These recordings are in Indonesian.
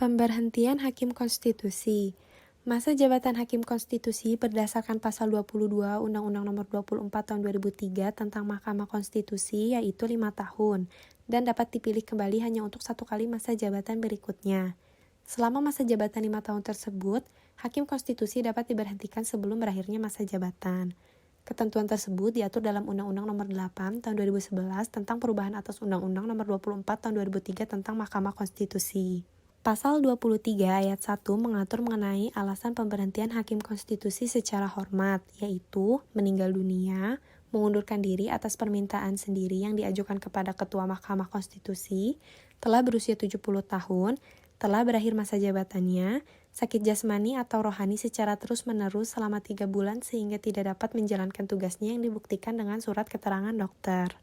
Pemberhentian Hakim Konstitusi. Masa jabatan Hakim Konstitusi berdasarkan Pasal 22 Undang-Undang Nomor 24 Tahun 2003 tentang Mahkamah Konstitusi yaitu 5 tahun dan dapat dipilih kembali hanya untuk 1 kali masa jabatan berikutnya. Selama masa jabatan 5 tahun tersebut, Hakim Konstitusi dapat diberhentikan sebelum berakhirnya masa jabatan. Ketentuan tersebut diatur dalam Undang-Undang Nomor 8 Tahun 2011 tentang perubahan atas Undang-Undang Nomor 24 Tahun 2003 tentang Mahkamah Konstitusi. Pasal 23 ayat 1 mengatur mengenai alasan pemberhentian Hakim Konstitusi secara hormat, yaitu meninggal dunia, mengundurkan diri atas permintaan sendiri yang diajukan kepada Ketua Mahkamah Konstitusi, telah berusia 70 tahun, telah berakhir masa jabatannya, sakit jasmani atau rohani secara terus-menerus selama 3 bulan sehingga tidak dapat menjalankan tugasnya yang dibuktikan dengan surat keterangan dokter.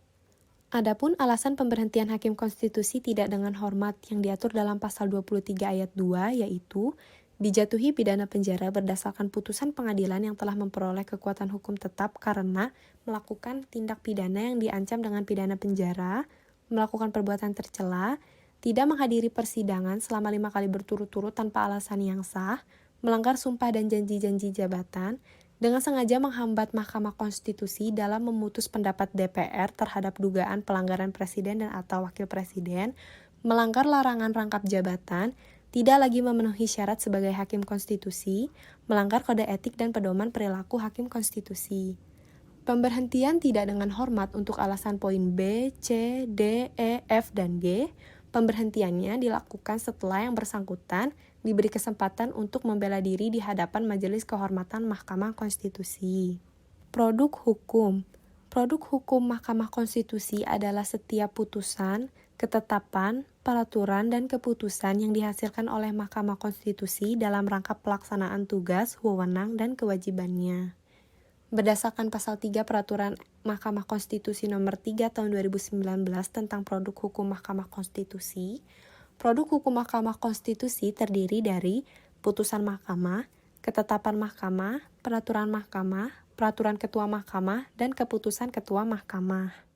Adapun alasan pemberhentian Hakim Konstitusi tidak dengan hormat yang diatur dalam Pasal 23 ayat 2 yaitu dijatuhi pidana penjara berdasarkan putusan pengadilan yang telah memperoleh kekuatan hukum tetap karena melakukan tindak pidana yang diancam dengan pidana penjara, melakukan perbuatan tercela, tidak menghadiri persidangan selama 5 kali berturut-turut tanpa alasan yang sah, melanggar sumpah dan janji-janji jabatan, dengan sengaja menghambat Mahkamah Konstitusi dalam memutus pendapat DPR terhadap dugaan pelanggaran presiden dan atau wakil presiden, melanggar larangan rangkap jabatan, tidak lagi memenuhi syarat sebagai Hakim Konstitusi, melanggar kode etik dan pedoman perilaku Hakim Konstitusi. Pemberhentian tidak dengan hormat untuk alasan poin B, C, D, E, F, dan G. Pemberhentiannya dilakukan setelah yang bersangkutan diberi kesempatan untuk membela diri di hadapan Majelis Kehormatan Mahkamah Konstitusi. Produk hukum. Produk hukum Mahkamah Konstitusi adalah setiap putusan, ketetapan, peraturan, dan keputusan yang dihasilkan oleh Mahkamah Konstitusi dalam rangka pelaksanaan tugas, wewenang, dan kewajibannya. Berdasarkan Pasal 3 Peraturan Mahkamah Konstitusi Nomor 3 Tahun 2019 tentang Produk Hukum Mahkamah Konstitusi, produk hukum Mahkamah Konstitusi terdiri dari putusan Mahkamah, ketetapan Mahkamah, peraturan Mahkamah, peraturan Ketua Mahkamah, dan keputusan Ketua Mahkamah.